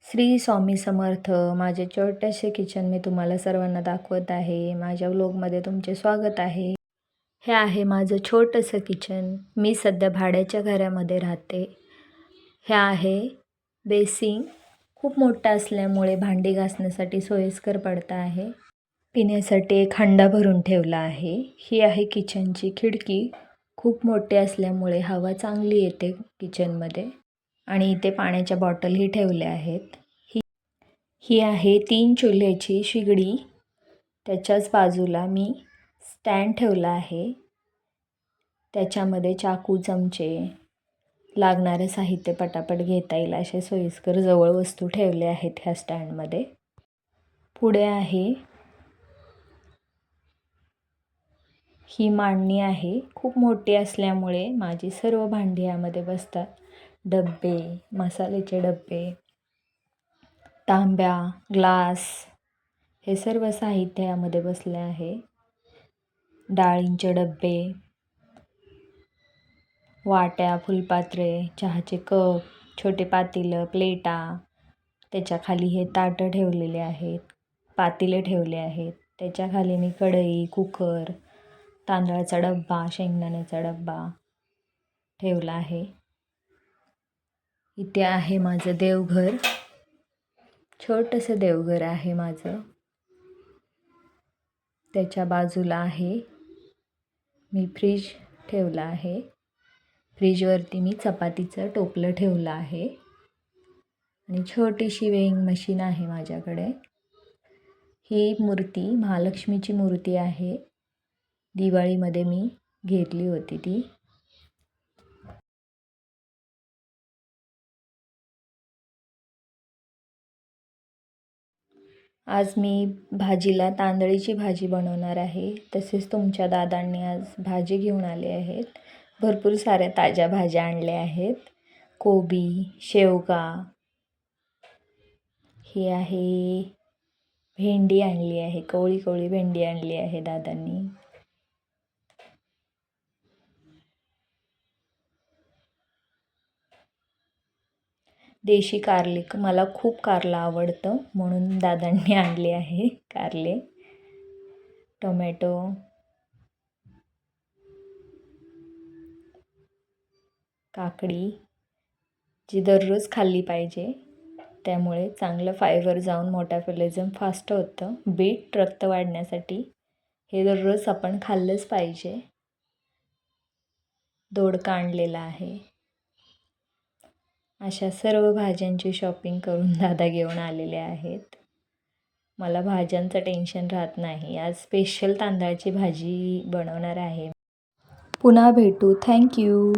श्री स्वामी समर्थ. माझे छोटेसे किचन मी तुम्हाला सर्वांना दाखवत आहे. माझ्या व्लॉगमध्ये तुमचे स्वागत आहे. हे आहे माझं छोटंसं किचन. मी सध्या भाड्याच्या घरामध्ये राहते. हे आहे बेसिंग. खूप मोठा असल्यामुळे भांडी घासण्यासाठी सोयीस्कर पडत आहे. पिण्यासाठी एक हंडा भरून ठेवला आहे. ही आहे किचनची खिडकी. खूप मोठी असल्यामुळे हवा चांगली येते किचनमध्ये. आणि इथे पाण्याच्या बॉटलही ठेवल्या आहेत. ही आहे 3 चुल्ह्याची शिगडी. त्याच्याच बाजूला मी स्टँड ठेवला आहे. त्याच्यामध्ये चाकू, चमचे, लागणारे साहित्य पटापट घेता येईल असे सोयीस्कर जवळ वस्तू ठेवल्या आहेत ह्या स्टँडमध्ये. पुढे आहे ही मांडणी आहे. खूप मोठी असल्यामुळे माझी सर्व भांडी यामध्ये बसतात. डब्बे, मसाल्याचे डब्बे, तांब्या, ग्लास, हे सर्व साहित्य यामध्ये बसले आहे. डाळींचे डब्बे, वाट्या, फुलपात्रे, चहाचे कप, छोटे पातेलं, प्लेटा, त्याच्याखाली हे ताटं ठेवलेले आहेत, पातेले ठेवले आहेत. त्याच्याखाली मी कढई, कुकर, तांदळाचा डब्बा, शेंगदाण्याचा डब्बा ठेवला आहे. इथे आहे माझं देवघर. छोटंसं देवघर आहे माझं. त्याच्या बाजूला आहे मी फ्रीज ठेवला आहे. फ्रीजवरती मी चपातीचं टोपलं ठेवलं आहे. आणि छोटीशी वेइंग मशीन आहे माझ्याकडे. ही मूर्ती महालक्ष्मीची मूर्ती आहे. दिवाळीमध्ये मी घेतली होती ती. आज मी भाजीला तांदळीची भाजी बनवणार आहे. तसेच तुमच्या दादांनी आज भाजी घेऊन आले आहेत. भरपूर साऱ्या ताज्या भाज्या आणल्या आहेत. कोबी, शेवगा, ही आहे भेंडी आणली आहे. कवळी कवळी भेंडी आणली आहे दादांनी. देशी कारले, मला खूप कारलं आवडतं म्हणून दादांनी आणले आहे कारले. टोमॅटो, काकडी, जी दररोज खाल्ली पाहिजे, त्यामुळे चांगलं फायबर जाऊन मेटाबॉलिझम फास्ट होतं. बीट रक्त वाढण्यासाठी हे दररोज आपण खाल्लंच पाहिजे. दोडका आणलेला आहे. अशा सर्व भाज्यांची शॉपिंग करून दादा घेऊन आलेले आहेत. मला भाज्यांचं टेन्शन राहत नाही. आज स्पेशल तांदळाची भाजी बनवणार आहे. पुन्हा भेटू. थँक्यू.